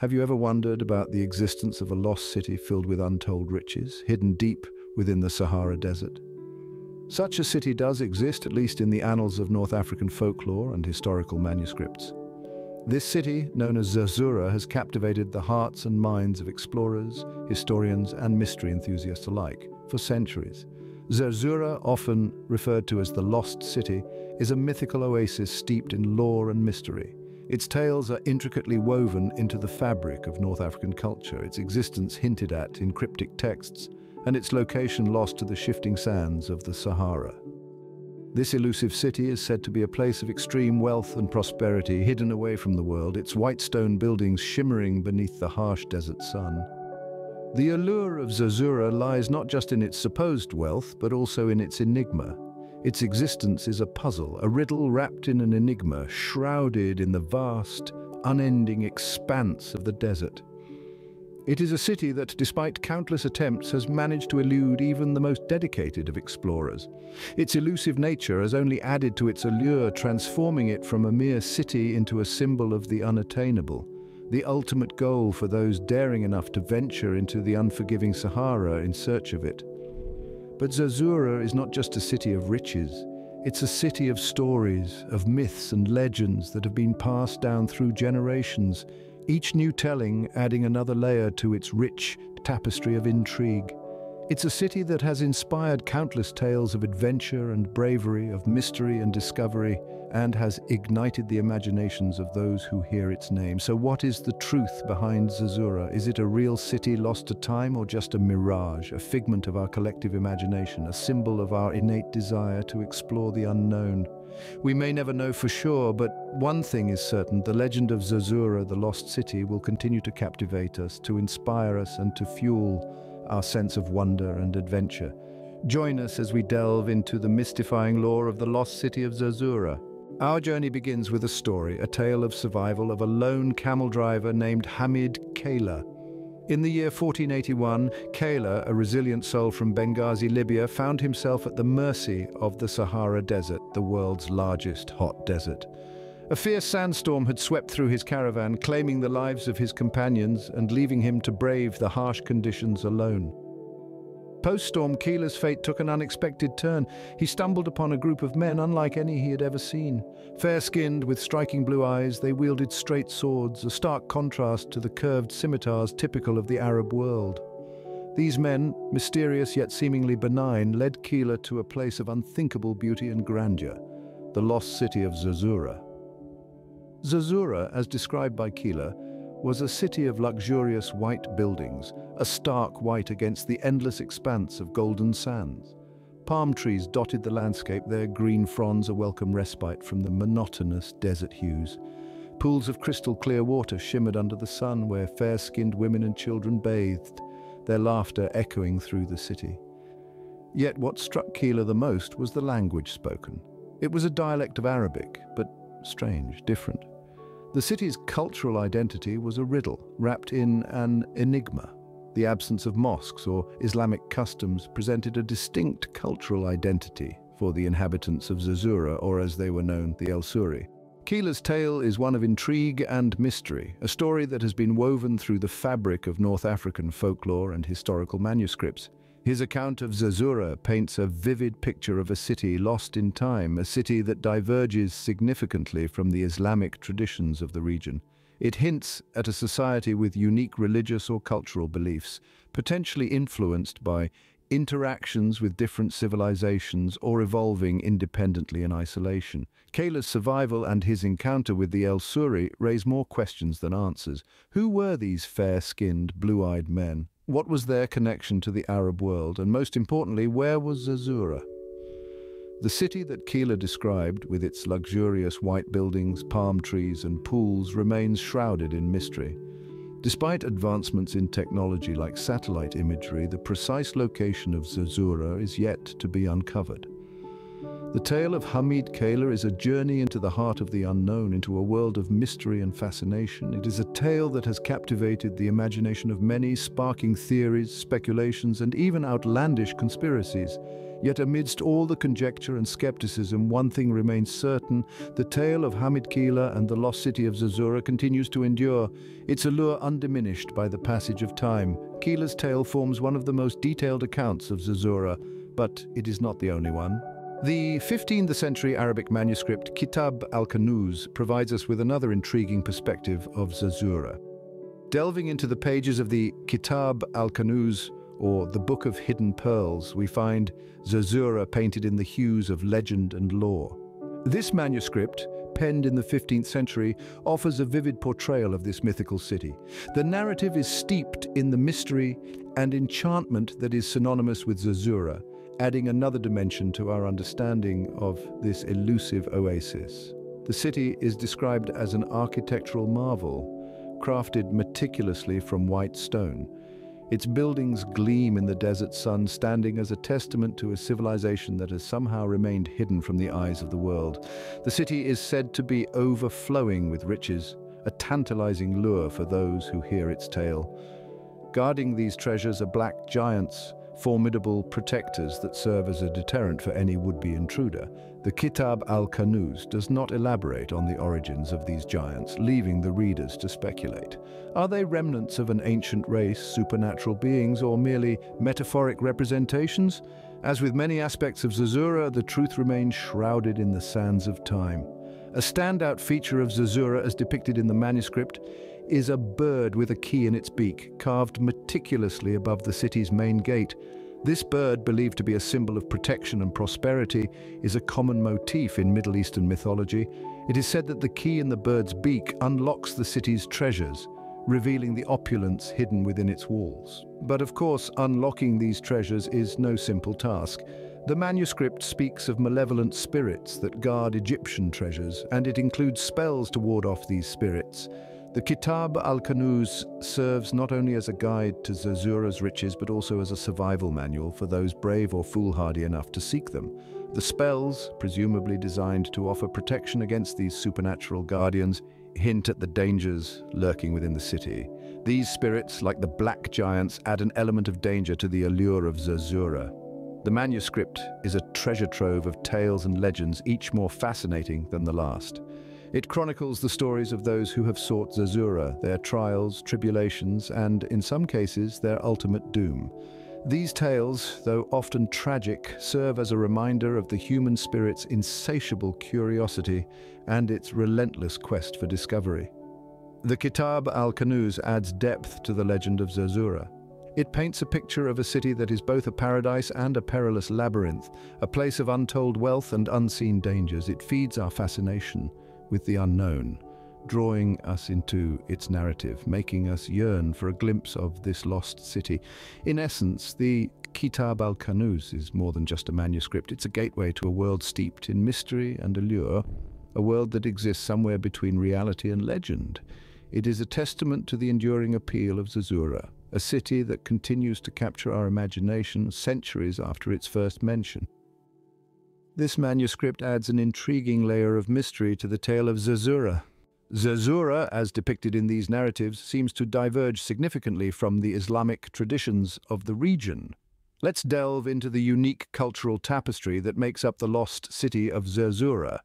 Have you ever wondered about the existence of a lost city filled with untold riches, hidden deep within the Sahara Desert? Such a city does exist, at least in the annals of North African folklore and historical manuscripts. This city, known as Zerzura, has captivated the hearts and minds of explorers, historians, and mystery enthusiasts alike for centuries. Zerzura, often referred to as the Lost City, is a mythical oasis steeped in lore and mystery. Its tales are intricately woven into the fabric of North African culture, its existence hinted at in cryptic texts, and its location lost to the shifting sands of the Sahara. This elusive city is said to be a place of extreme wealth and prosperity, hidden away from the world, its white stone buildings shimmering beneath the harsh desert sun. The allure of Zerzura lies not just in its supposed wealth, but also in its enigma. Its existence is a puzzle, a riddle wrapped in an enigma, shrouded in the vast, unending expanse of the desert. It is a city that, despite countless attempts, has managed to elude even the most dedicated of explorers. Its elusive nature has only added to its allure, transforming it from a mere city into a symbol of the unattainable, the ultimate goal for those daring enough to venture into the unforgiving Sahara in search of it. But Zerzura is not just a city of riches. It's a city of stories, of myths and legends that have been passed down through generations, each new telling adding another layer to its rich tapestry of intrigue. It's a city that has inspired countless tales of adventure and bravery, of mystery and discovery, and has ignited the imaginations of those who hear its name. So what is the truth behind Zerzura? Is it a real city lost to time, or just a mirage, a figment of our collective imagination, a symbol of our innate desire to explore the unknown? We may never know for sure, but one thing is certain: the legend of Zerzura, the lost city, will continue to captivate us, to inspire us, and to fuel our sense of wonder and adventure. Join us as we delve into the mystifying lore of the lost city of Zerzura. Our journey begins with a story, a tale of survival of a lone camel driver named Hamid Keila. In the year 1481, Keila, a resilient soul from Benghazi, Libya, found himself at the mercy of the Sahara Desert, the world's largest hot desert. A fierce sandstorm had swept through his caravan, claiming the lives of his companions and leaving him to brave the harsh conditions alone. Post-storm, Keila's fate took an unexpected turn. He stumbled upon a group of men unlike any he had ever seen. Fair-skinned, with striking blue eyes, they wielded straight swords, a stark contrast to the curved scimitars typical of the Arab world. These men, mysterious yet seemingly benign, led Keila to a place of unthinkable beauty and grandeur, the lost city of Zerzura. Zerzura, as described by Keila, was a city of luxurious white buildings, a stark white against the endless expanse of golden sands. Palm trees dotted the landscape, their green fronds a welcome respite from the monotonous desert hues. Pools of crystal clear water shimmered under the sun, where fair-skinned women and children bathed, their laughter echoing through the city. Yet what struck Keila the most was the language spoken. It was a dialect of Arabic, but strange, different. The city's cultural identity was a riddle, wrapped in an enigma. The absence of mosques or Islamic customs presented a distinct cultural identity for the inhabitants of Zerzura, or as they were known, the El Suri. Keila's tale is one of intrigue and mystery, a story that has been woven through the fabric of North African folklore and historical manuscripts. His account of Zerzura paints a vivid picture of a city lost in time, a city that diverges significantly from the Islamic traditions of the region. It hints at a society with unique religious or cultural beliefs, potentially influenced by interactions with different civilizations or evolving independently in isolation. Keila's survival and his encounter with the El Suri raise more questions than answers. Who were these fair-skinned, blue-eyed men? What was their connection to the Arab world? And most importantly, where was Zerzura? The city that Keila described, with its luxurious white buildings, palm trees, and pools, remains shrouded in mystery. Despite advancements in technology like satellite imagery, the precise location of Zerzura is yet to be uncovered. The tale of Hamid Keila is a journey into the heart of the unknown, into a world of mystery and fascination. It is a tale that has captivated the imagination of many, sparking theories, speculations, and even outlandish conspiracies. Yet amidst all the conjecture and skepticism, one thing remains certain: the tale of Hamid Keila and the Lost City of Zerzura continues to endure, its allure undiminished by the passage of time. Keila's tale forms one of the most detailed accounts of Zerzura, but it is not the only one. The 15th century Arabic manuscript Kitab al Kanuz provides us with another intriguing perspective of Zerzura. Delving into the pages of the Kitab al Kanuz, or the Book of Hidden Pearls, we find Zerzura painted in the hues of legend and lore. This manuscript, penned in the 15th century, offers a vivid portrayal of this mythical city. The narrative is steeped in the mystery and enchantment that is synonymous with Zerzura, adding another dimension to our understanding of this elusive oasis. The city is described as an architectural marvel, crafted meticulously from white stone. Its buildings gleam in the desert sun, standing as a testament to a civilization that has somehow remained hidden from the eyes of the world. The city is said to be overflowing with riches, a tantalizing lure for those who hear its tale. Guarding these treasures are black giants, formidable protectors that serve as a deterrent for any would-be intruder. The Kitab al Kanuz does not elaborate on the origins of these giants, leaving the readers to speculate. Are they remnants of an ancient race, supernatural beings, or merely metaphoric representations? As with many aspects of Zerzura, the truth remains shrouded in the sands of time. A standout feature of Zerzura, as depicted in the manuscript, is a bird with a key in its beak, carved meticulously above the city's main gate. This bird, believed to be a symbol of protection and prosperity, is a common motif in Middle Eastern mythology. It is said that the key in the bird's beak unlocks the city's treasures, revealing the opulence hidden within its walls. But of course, unlocking these treasures is no simple task. The manuscript speaks of malevolent spirits that guard Egyptian treasures, and it includes spells to ward off these spirits. The Kitab al Kanuz serves not only as a guide to Zerzura's riches, but also as a survival manual for those brave or foolhardy enough to seek them. The spells, presumably designed to offer protection against these supernatural guardians, hint at the dangers lurking within the city. These spirits, like the black giants, add an element of danger to the allure of Zerzura. The manuscript is a treasure trove of tales and legends, each more fascinating than the last. It chronicles the stories of those who have sought Zerzura, their trials, tribulations, and, in some cases, their ultimate doom. These tales, though often tragic, serve as a reminder of the human spirit's insatiable curiosity and its relentless quest for discovery. The Kitab al Kanuz adds depth to the legend of Zerzura. It paints a picture of a city that is both a paradise and a perilous labyrinth, a place of untold wealth and unseen dangers. It feeds our fascination with the unknown, drawing us into its narrative, making us yearn for a glimpse of this lost city. In essence, the Kitab al Kanuz is more than just a manuscript. It's a gateway to a world steeped in mystery and allure, a world that exists somewhere between reality and legend. It is a testament to the enduring appeal of Zerzura, a city that continues to capture our imagination centuries after its first mention. This manuscript adds an intriguing layer of mystery to the tale of Zerzura. Zerzura, as depicted in these narratives, seems to diverge significantly from the Islamic traditions of the region. Let's delve into the unique cultural tapestry that makes up the lost city of Zerzura.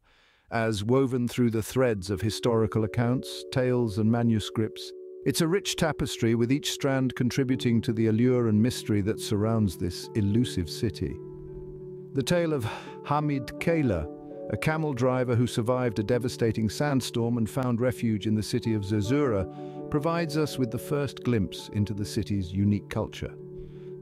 As woven through the threads of historical accounts, tales, and manuscripts, it's a rich tapestry, with each strand contributing to the allure and mystery that surrounds this elusive city. The tale of Hamid Keila, a camel driver who survived a devastating sandstorm and found refuge in the city of Zerzura, provides us with the first glimpse into the city's unique culture.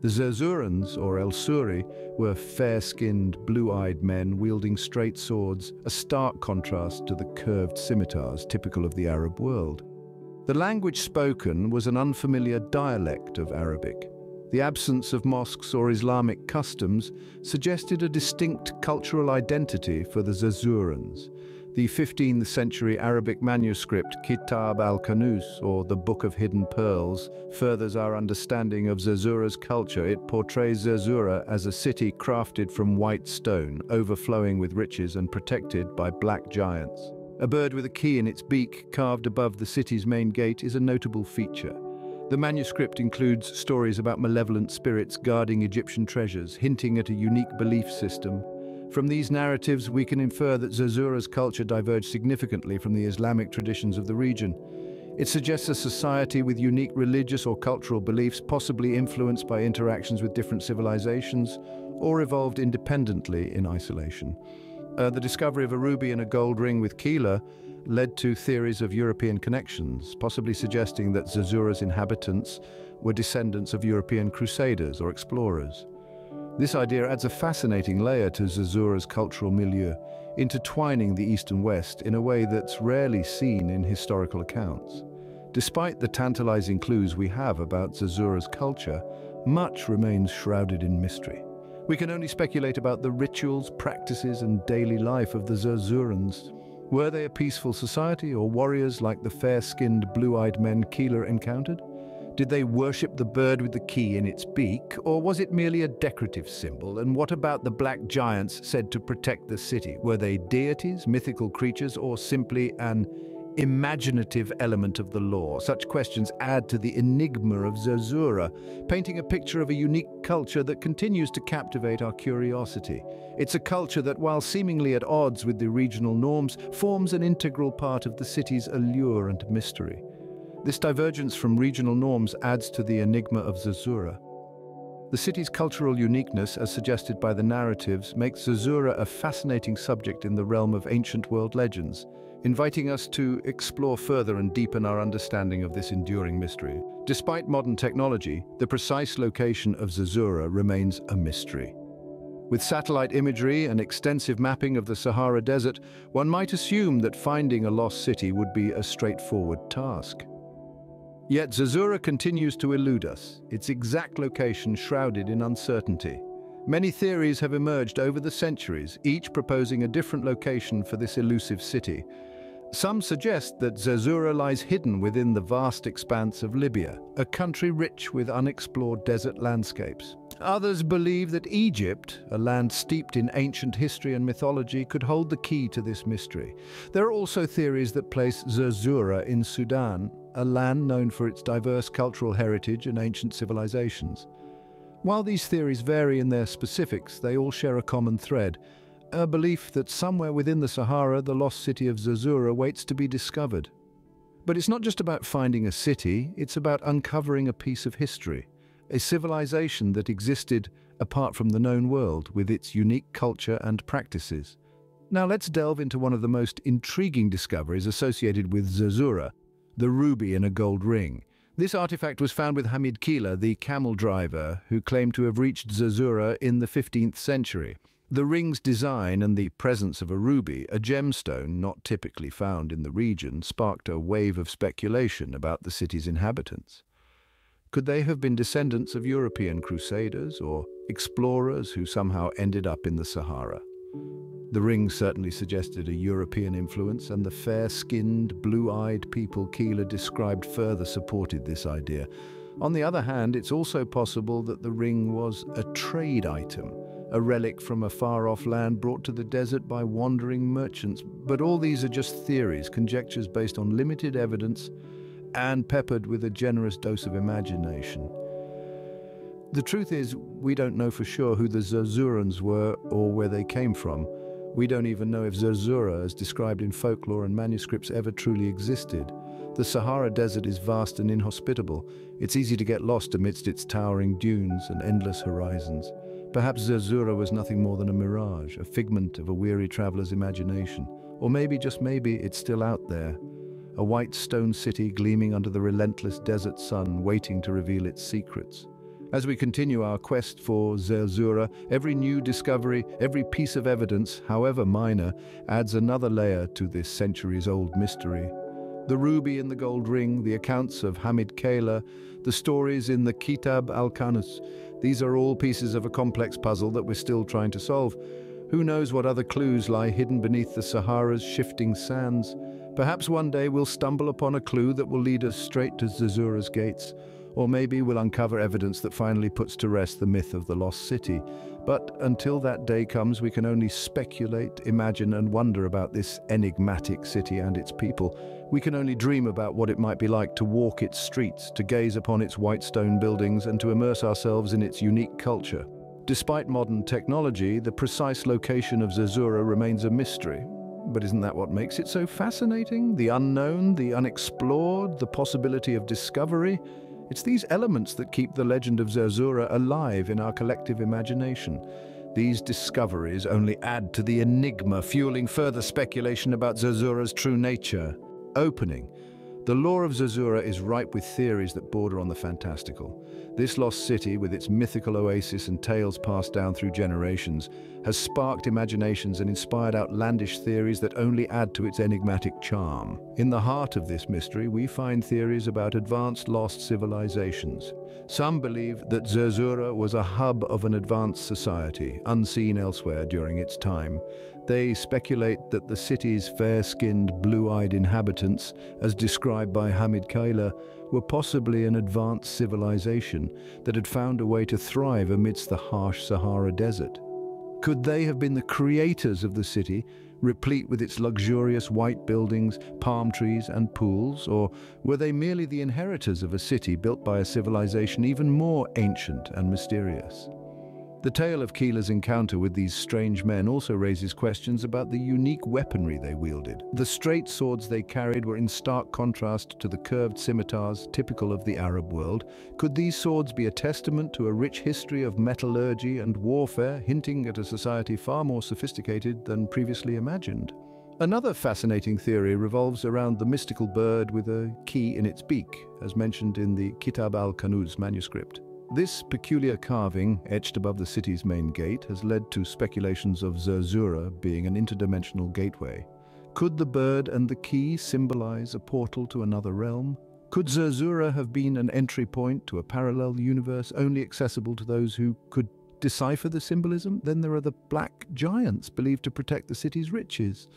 The Zerzurans, or El-Suri, were fair-skinned, blue-eyed men wielding straight swords, a stark contrast to the curved scimitars typical of the Arab world. The language spoken was an unfamiliar dialect of Arabic. The absence of mosques or Islamic customs suggested a distinct cultural identity for the Zerzurans. The 15th century Arabic manuscript Kitab al Kanuz, or the Book of Hidden Pearls, furthers our understanding of Zerzura's culture. It portrays Zerzura as a city crafted from white stone, overflowing with riches and protected by black giants. A bird with a key in its beak carved above the city's main gate is a notable feature. The manuscript includes stories about malevolent spirits guarding Egyptian treasures, hinting at a unique belief system. From these narratives, we can infer that Zerzura's culture diverged significantly from the Islamic traditions of the region. It suggests a society with unique religious or cultural beliefs, possibly influenced by interactions with different civilizations, or evolved independently in isolation. The discovery of a ruby and a gold ring with Keila led to theories of European connections, possibly suggesting that Zerzura's inhabitants were descendants of European crusaders or explorers. This idea adds a fascinating layer to Zerzura's cultural milieu, intertwining the East and West in a way that's rarely seen in historical accounts. Despite the tantalizing clues we have about Zerzura's culture, much remains shrouded in mystery. We can only speculate about the rituals, practices, and daily life of the Zerzurans. Were they a peaceful society, or warriors like the fair-skinned, blue-eyed men Keila encountered? Did they worship the bird with the key in its beak, or was it merely a decorative symbol? And what about the black giants said to protect the city? Were they deities, mythical creatures, or simply an imaginative element of the lore? Such questions add to the enigma of Zerzura, painting a picture of a unique culture that continues to captivate our curiosity. It's a culture that, while seemingly at odds with the regional norms, forms an integral part of the city's allure and mystery. This divergence from regional norms adds to the enigma of Zerzura. The city's cultural uniqueness, as suggested by the narratives, makes Zerzura a fascinating subject in the realm of ancient world legends, inviting us to explore further and deepen our understanding of this enduring mystery. Despite modern technology, the precise location of Zerzura remains a mystery. With satellite imagery and extensive mapping of the Sahara Desert, one might assume that finding a lost city would be a straightforward task. Yet Zerzura continues to elude us, its exact location shrouded in uncertainty. Many theories have emerged over the centuries, each proposing a different location for this elusive city. Some suggest that Zerzura lies hidden within the vast expanse of Libya, a country rich with unexplored desert landscapes. Others believe that Egypt, a land steeped in ancient history and mythology, could hold the key to this mystery. There are also theories that place Zerzura in Sudan, a land known for its diverse cultural heritage and ancient civilizations. While these theories vary in their specifics, they all share a common thread: a belief that somewhere within the Sahara, the lost city of Zerzura waits to be discovered. But it's not just about finding a city, it's about uncovering a piece of history, a civilization that existed apart from the known world, with its unique culture and practices. Now let's delve into one of the most intriguing discoveries associated with Zerzura: the ruby in a gold ring. This artifact was found with Hamid Keila, the camel driver, who claimed to have reached Zerzura in the 15th century. The ring's design and the presence of a ruby, a gemstone not typically found in the region, sparked a wave of speculation about the city's inhabitants. Could they have been descendants of European crusaders or explorers who somehow ended up in the Sahara? The ring certainly suggested a European influence, and the fair-skinned, blue-eyed people Keila described further supported this idea. On the other hand, it's also possible that the ring was a trade item, a relic from a far-off land brought to the desert by wandering merchants. But all these are just theories, conjectures based on limited evidence and peppered with a generous dose of imagination. The truth is, we don't know for sure who the Zerzurans were or where they came from. We don't even know if Zerzura, as described in folklore and manuscripts, ever truly existed. The Sahara Desert is vast and inhospitable. It's easy to get lost amidst its towering dunes and endless horizons. Perhaps Zerzura was nothing more than a mirage, a figment of a weary traveler's imagination. Or maybe, just maybe, it's still out there. A white stone city gleaming under the relentless desert sun, waiting to reveal its secrets. As we continue our quest for Zerzura, every new discovery, every piece of evidence, however minor, adds another layer to this centuries-old mystery. The ruby in the gold ring, the accounts of Hamid Keila, the stories in the Kitab al Kanuz, these are all pieces of a complex puzzle that we're still trying to solve. Who knows what other clues lie hidden beneath the Sahara's shifting sands? Perhaps one day we'll stumble upon a clue that will lead us straight to Zerzura's gates, or maybe we'll uncover evidence that finally puts to rest the myth of the lost city. But until that day comes, we can only speculate, imagine, and wonder about this enigmatic city and its people. We can only dream about what it might be like to walk its streets, to gaze upon its white stone buildings, and to immerse ourselves in its unique culture. Despite modern technology, the precise location of Zerzura remains a mystery. But isn't that what makes it so fascinating? The unknown, the unexplored, the possibility of discovery. It's these elements that keep the legend of Zerzura alive in our collective imagination. These discoveries only add to the enigma, fueling further speculation about Zerzura's true nature. Opening. The lore of Zerzura is ripe with theories that border on the fantastical. This lost city, with its mythical oasis and tales passed down through generations, has sparked imaginations and inspired outlandish theories that only add to its enigmatic charm. In the heart of this mystery, we find theories about advanced lost civilizations. Some believe that Zerzura was a hub of an advanced society, unseen elsewhere during its time. They speculate that the city's fair-skinned, blue-eyed inhabitants, as described by Hamid Keila, were possibly an advanced civilization that had found a way to thrive amidst the harsh Sahara desert. Could they have been the creators of the city, replete with its luxurious white buildings, palm trees, and pools, or were they merely the inheritors of a city built by a civilization even more ancient and mysterious? The tale of Keila's encounter with these strange men also raises questions about the unique weaponry they wielded. The straight swords they carried were in stark contrast to the curved scimitars typical of the Arab world. Could these swords be a testament to a rich history of metallurgy and warfare, hinting at a society far more sophisticated than previously imagined? Another fascinating theory revolves around the mystical bird with a key in its beak, as mentioned in the Kitab al Kanuz manuscript. This peculiar carving, etched above the city's main gate, has led to speculations of Zerzura being an interdimensional gateway. Could the bird and the key symbolize a portal to another realm? Could Zerzura have been an entry point to a parallel universe only accessible to those who could decipher the symbolism? Then there are the black giants believed to protect the city's riches.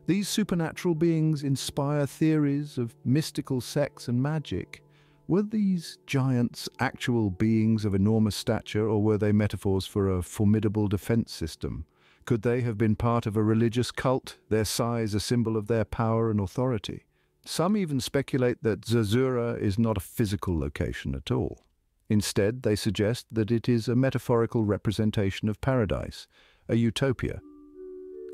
These supernatural beings inspire theories of mystical sex and magic. Were these giants actual beings of enormous stature, or were they metaphors for a formidable defense system? Could they have been part of a religious cult, their size a symbol of their power and authority? Some even speculate that Zerzura is not a physical location at all. Instead, they suggest that it is a metaphorical representation of paradise, a utopia.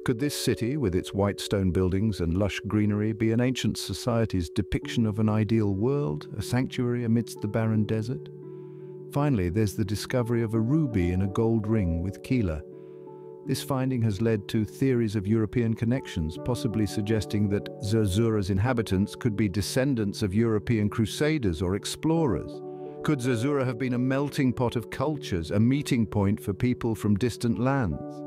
Could this city, with its white stone buildings and lush greenery, be an ancient society's depiction of an ideal world, a sanctuary amidst the barren desert? Finally, there's the discovery of a ruby in a gold ring with Keila. This finding has led to theories of European connections, possibly suggesting that Zerzura's inhabitants could be descendants of European crusaders or explorers. Could Zerzura have been a melting pot of cultures, a meeting point for people from distant lands?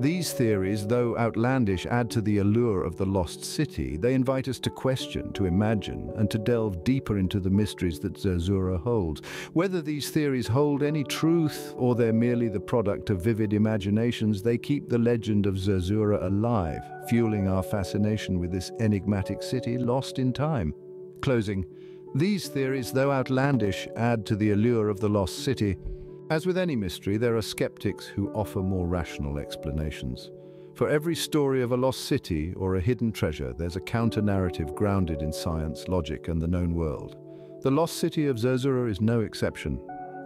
These theories, though outlandish, add to the allure of the lost city. They invite us to question, to imagine, and to delve deeper into the mysteries that Zerzura holds. Whether these theories hold any truth or they're merely the product of vivid imaginations, they keep the legend of Zerzura alive, fueling our fascination with this enigmatic city lost in time. Closing. These theories, though outlandish, add to the allure of the lost city. As with any mystery, there are skeptics who offer more rational explanations. For every story of a lost city or a hidden treasure, there's a counter-narrative grounded in science, logic, and the known world. The lost city of Zerzura is no exception.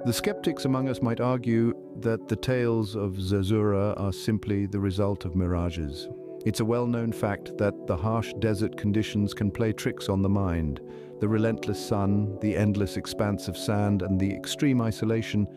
The skeptics among us might argue that the tales of Zerzura are simply the result of mirages. It's a well-known fact that the harsh desert conditions can play tricks on the mind. The relentless sun, the endless expanse of sand, and the extreme isolation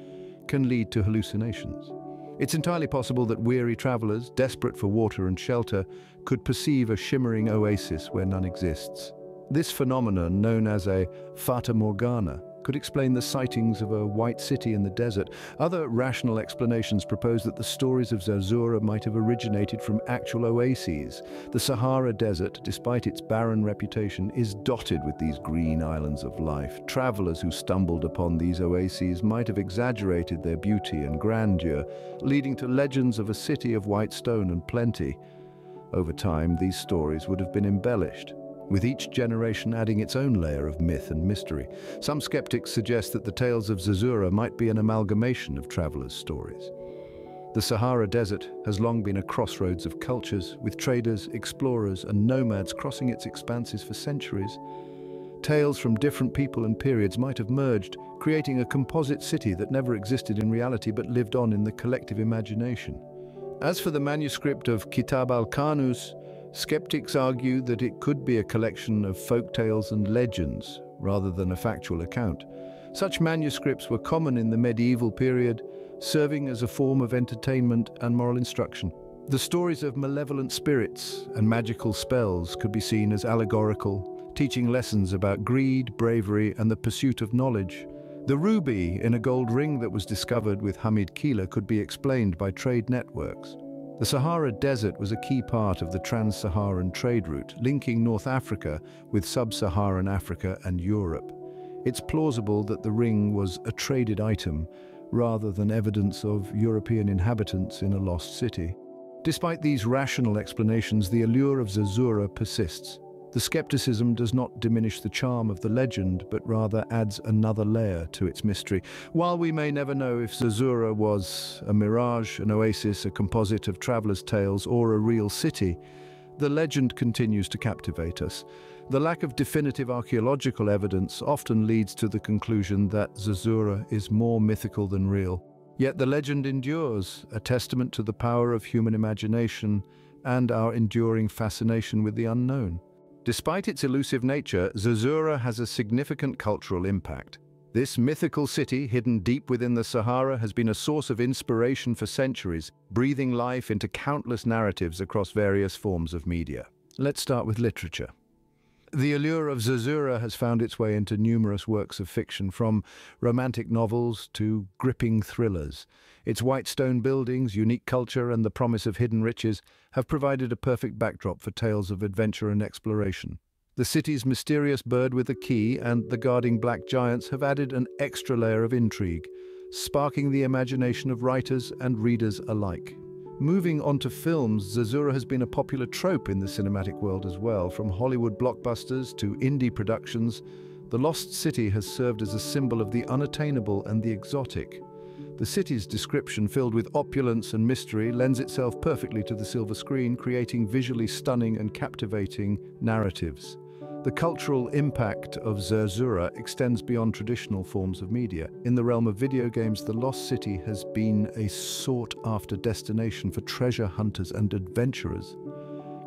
can lead to hallucinations. It's entirely possible that weary travelers, desperate for water and shelter, could perceive a shimmering oasis where none exists. This phenomenon, known as a fata morgana, could explain the sightings of a white city in the desert. Other rational explanations propose that the stories of Zerzura might have originated from actual oases. The Sahara Desert, despite its barren reputation, is dotted with these green islands of life. Travelers who stumbled upon these oases might have exaggerated their beauty and grandeur, leading to legends of a city of white stone and plenty. Over time, these stories would have been embellished, with each generation adding its own layer of myth and mystery. Some skeptics suggest that the tales of Zerzura might be an amalgamation of travelers' stories. The Sahara Desert has long been a crossroads of cultures, with traders, explorers, and nomads crossing its expanses for centuries. Tales from different people and periods might have merged, creating a composite city that never existed in reality but lived on in the collective imagination. As for the manuscript of Kitab al Kanuz, skeptics argue that it could be a collection of folk tales and legends, rather than a factual account. Such manuscripts were common in the medieval period, serving as a form of entertainment and moral instruction. The stories of malevolent spirits and magical spells could be seen as allegorical, teaching lessons about greed, bravery, and the pursuit of knowledge. The ruby in a gold ring that was discovered with Hamid Keila could be explained by trade networks. The Sahara Desert was a key part of the trans-Saharan trade route, linking North Africa with sub-Saharan Africa and Europe. It's plausible that the ring was a traded item, rather than evidence of European inhabitants in a lost city. Despite these rational explanations, the allure of Zerzura persists. The skepticism does not diminish the charm of the legend, but rather adds another layer to its mystery. While we may never know if Zerzura was a mirage, an oasis, a composite of travelers' tales, or a real city, the legend continues to captivate us. The lack of definitive archaeological evidence often leads to the conclusion that Zerzura is more mythical than real. Yet the legend endures, a testament to the power of human imagination and our enduring fascination with the unknown. Despite its elusive nature, Zerzura has a significant cultural impact. This mythical city, hidden deep within the Sahara, has been a source of inspiration for centuries, breathing life into countless narratives across various forms of media. Let's start with literature. The allure of Zerzura has found its way into numerous works of fiction, from romantic novels to gripping thrillers. Its white stone buildings, unique culture, and the promise of hidden riches have provided a perfect backdrop for tales of adventure and exploration. The city's mysterious bird with a key and the guarding black giants have added an extra layer of intrigue, sparking the imagination of writers and readers alike. Moving on to films, Zerzura has been a popular trope in the cinematic world as well. From Hollywood blockbusters to indie productions, the Lost City has served as a symbol of the unattainable and the exotic. The city's description, filled with opulence and mystery, lends itself perfectly to the silver screen, creating visually stunning and captivating narratives. The cultural impact of Zerzura extends beyond traditional forms of media. In the realm of video games, the Lost City has been a sought-after destination for treasure hunters and adventurers.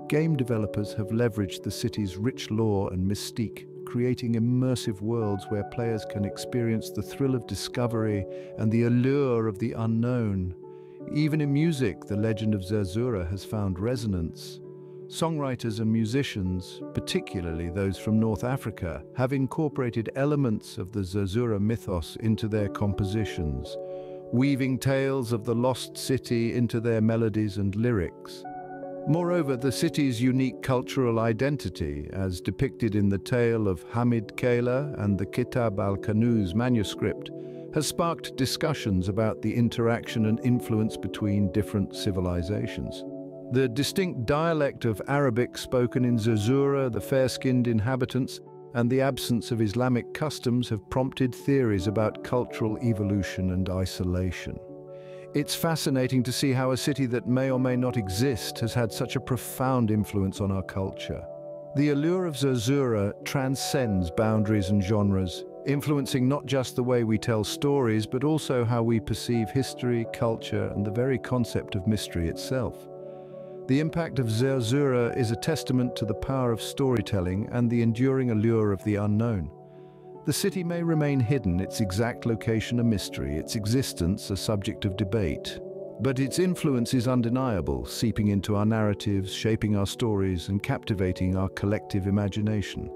Game developers have leveraged the city's rich lore and mystique, creating immersive worlds where players can experience the thrill of discovery and the allure of the unknown. Even in music, the legend of Zerzura has found resonance. Songwriters and musicians, particularly those from North Africa, have incorporated elements of the Zerzura mythos into their compositions, weaving tales of the lost city into their melodies and lyrics. Moreover, the city's unique cultural identity, as depicted in the tale of Hamid Keila and the Kitab al Kanuz manuscript, has sparked discussions about the interaction and influence between different civilizations. The distinct dialect of Arabic spoken in Zerzura, the fair-skinned inhabitants, and the absence of Islamic customs have prompted theories about cultural evolution and isolation. It's fascinating to see how a city that may or may not exist has had such a profound influence on our culture. The allure of Zerzura transcends boundaries and genres, influencing not just the way we tell stories, but also how we perceive history, culture, and the very concept of mystery itself. The impact of Zerzura is a testament to the power of storytelling and the enduring allure of the unknown. The city may remain hidden, its exact location a mystery, its existence a subject of debate. But its influence is undeniable, seeping into our narratives, shaping our stories, and captivating our collective imagination.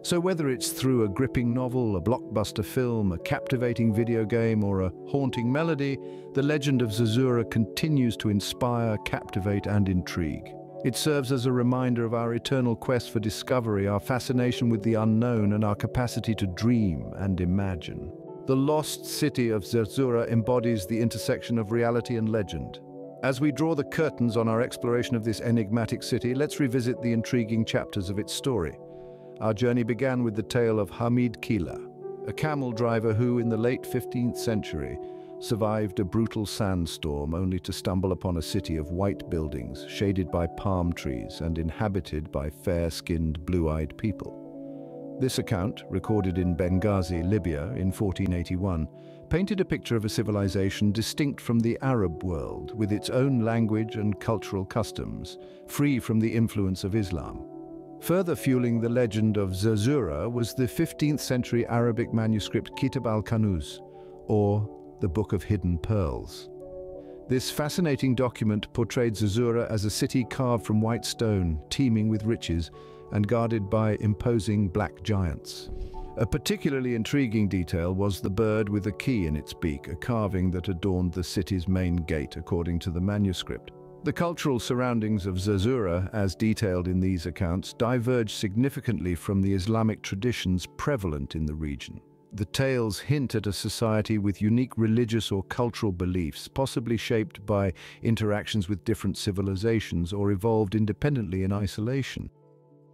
So whether it's through a gripping novel, a blockbuster film, a captivating video game, or a haunting melody, the legend of Zerzura continues to inspire, captivate, and intrigue. It serves as a reminder of our eternal quest for discovery, our fascination with the unknown, and our capacity to dream and imagine. The Lost City of Zerzura embodies the intersection of reality and legend. As we draw the curtains on our exploration of this enigmatic city, let's revisit the intriguing chapters of its story. Our journey began with the tale of Hamid Keila, a camel driver who, in the late 15th century, survived a brutal sandstorm only to stumble upon a city of white buildings, shaded by palm trees and inhabited by fair-skinned, blue-eyed people. This account, recorded in Benghazi, Libya, in 1481, painted a picture of a civilization distinct from the Arab world, with its own language and cultural customs, free from the influence of Islam. Further fueling the legend of Zerzura was the 15th century Arabic manuscript Kitab al Kanuz, or the Book of Hidden Pearls. This fascinating document portrayed Zerzura as a city carved from white stone, teeming with riches, and guarded by imposing black giants. A particularly intriguing detail was the bird with a key in its beak, a carving that adorned the city's main gate, according to the manuscript. The cultural surroundings of Zerzura, as detailed in these accounts, diverge significantly from the Islamic traditions prevalent in the region. The tales hint at a society with unique religious or cultural beliefs, possibly shaped by interactions with different civilizations or evolved independently in isolation.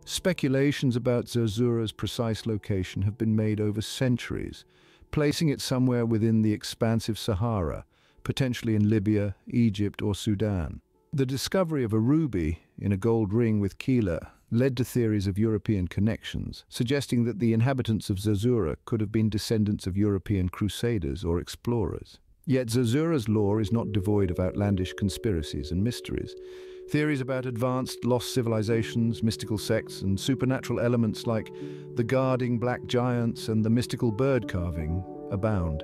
Speculations about Zerzura's precise location have been made over centuries, placing it somewhere within the expansive Sahara, potentially in Libya, Egypt, or Sudan. The discovery of a ruby in a gold ring with Keila led to theories of European connections, suggesting that the inhabitants of Zerzura could have been descendants of European crusaders or explorers. Yet Zerzura's lore is not devoid of outlandish conspiracies and mysteries. Theories about advanced lost civilizations, mystical sects, and supernatural elements like the guarding black giants and the mystical bird carving abound.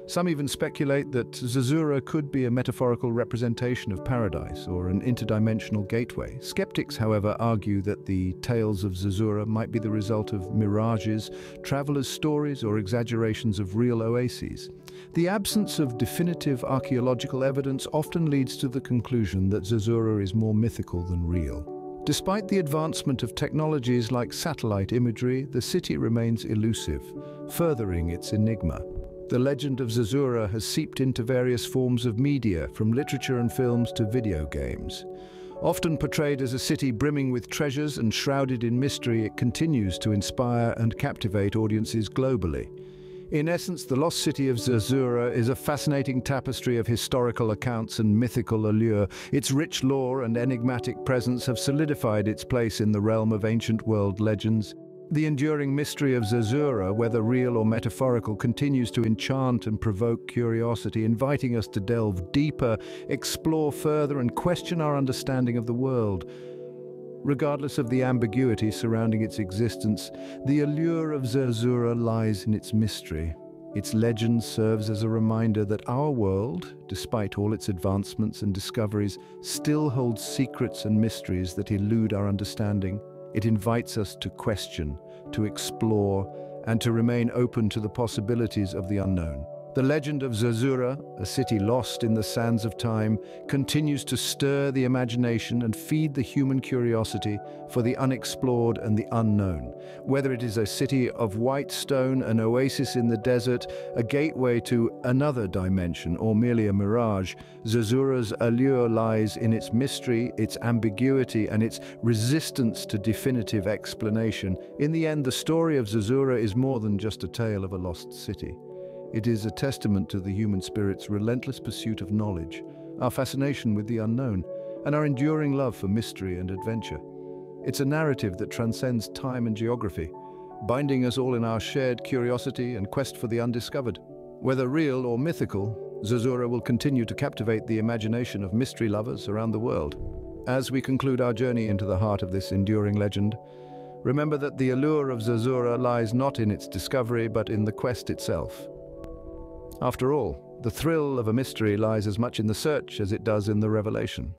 Some even speculate that Zerzura could be a metaphorical representation of paradise or an interdimensional gateway. Skeptics, however, argue that the tales of Zerzura might be the result of mirages, travelers' stories, or exaggerations of real oases. The absence of definitive archaeological evidence often leads to the conclusion that Zerzura is more mythical than real. Despite the advancement of technologies like satellite imagery, the city remains elusive, furthering its enigma. The legend of Zerzura has seeped into various forms of media, from literature and films to video games. Often portrayed as a city brimming with treasures and shrouded in mystery, it continues to inspire and captivate audiences globally. In essence, the Lost City of Zerzura is a fascinating tapestry of historical accounts and mythical allure. Its rich lore and enigmatic presence have solidified its place in the realm of ancient world legends. The enduring mystery of Zerzura, whether real or metaphorical, continues to enchant and provoke curiosity, inviting us to delve deeper, explore further, and question our understanding of the world. Regardless of the ambiguity surrounding its existence, the allure of Zerzura lies in its mystery. Its legend serves as a reminder that our world, despite all its advancements and discoveries, still holds secrets and mysteries that elude our understanding. It invites us to question, to explore, and to remain open to the possibilities of the unknown. The legend of Zerzura, a city lost in the sands of time, continues to stir the imagination and feed the human curiosity for the unexplored and the unknown. Whether it is a city of white stone, an oasis in the desert, a gateway to another dimension, or merely a mirage, Zerzura's allure lies in its mystery, its ambiguity, and its resistance to definitive explanation. In the end, the story of Zerzura is more than just a tale of a lost city. It is a testament to the human spirit's relentless pursuit of knowledge, our fascination with the unknown, and our enduring love for mystery and adventure. It's a narrative that transcends time and geography, binding us all in our shared curiosity and quest for the undiscovered. Whether real or mythical, Zerzura will continue to captivate the imagination of mystery lovers around the world. As we conclude our journey into the heart of this enduring legend, remember that the allure of Zerzura lies not in its discovery, but in the quest itself. After all, the thrill of a mystery lies as much in the search as it does in the revelation.